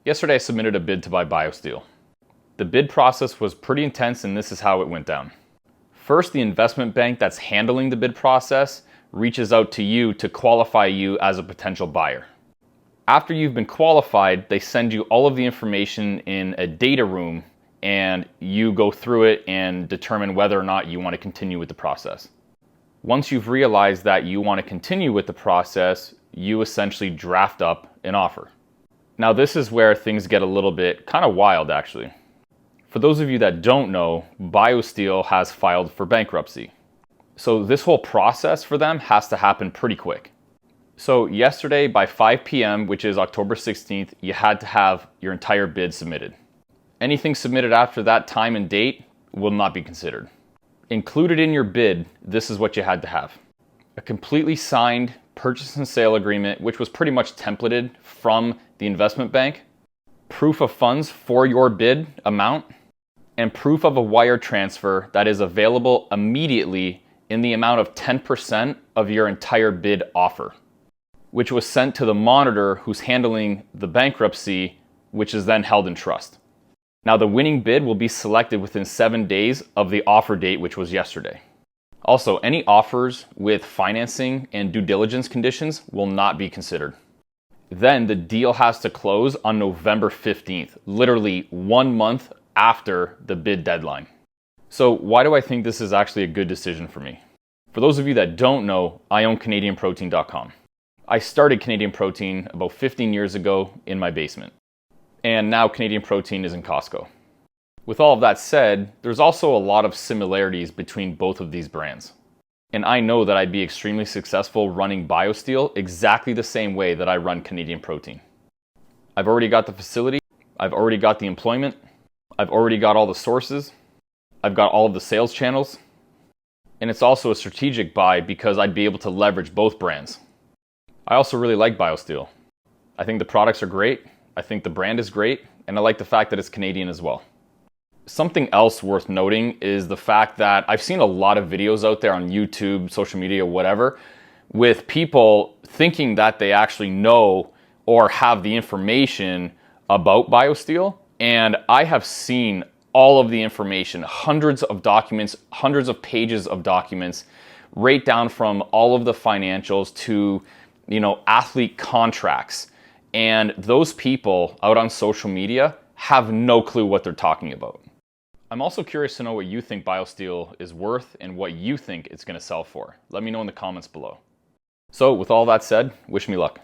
Yesterday I submitted a bid to buy BioSteel. The bid process was pretty intense, and this is how it went down. First, the investment bank that's handling the bid process reaches out to you to qualify you as a potential buyer. After you've been qualified, they send you all of the information in a data room, and you go through it and determine whether or not you want to continue with the process. Once you've realized that you want to continue with the process, you essentially draft up an offer. Now this is where things get a little bit kind of wild, actually. For those of you that don't know, BioSteel has filed for bankruptcy. So this whole process for them has to happen pretty quick. So yesterday by 5 p.m., which is October 16th, you had to have your entire bid submitted. Anything submitted after that time and date will not be considered. Included in your bid, this is what you had to have. A completely signed purchase and sale agreement, which was pretty much templated from the investment bank, proof of funds for your bid amount, and proof of a wire transfer that is available immediately in the amount of 10% of your entire bid offer, which was sent to the monitor who's handling the bankruptcy, which is then held in trust. Now the winning bid will be selected within 7 days of the offer date, which was yesterday. Also, any offers with financing and due diligence conditions will not be considered. Then the deal has to close on November 15th, literally 1 month after the bid deadline. So why do I think this is actually a good decision for me? For those of you that don't know, I own CanadianProtein.com. I started Canadian Protein about 15 years ago in my basement. And now Canadian Protein is in Costco. With all of that said, there's also a lot of similarities between both of these brands. And I know that I'd be extremely successful running BioSteel exactly the same way that I run Canadian Protein. I've already got the facility, I've already got the employment, I've already got all the sources, I've got all of the sales channels, and it's also a strategic buy because I'd be able to leverage both brands. I also really like BioSteel. I think the products are great, I think the brand is great, and I like the fact that it's Canadian as well. Something else worth noting is the fact that I've seen a lot of videos out there on YouTube, social media, whatever, with people thinking that they actually know or have the information about BioSteel. And I have seen all of the information, hundreds of documents, hundreds of pages of documents, right down from all of the financials to, athlete contracts. And those people out on social media have no clue what they're talking about. I'm also curious to know what you think BioSteel is worth and what you think it's going to sell for. Let me know in the comments below. So with all that said, wish me luck.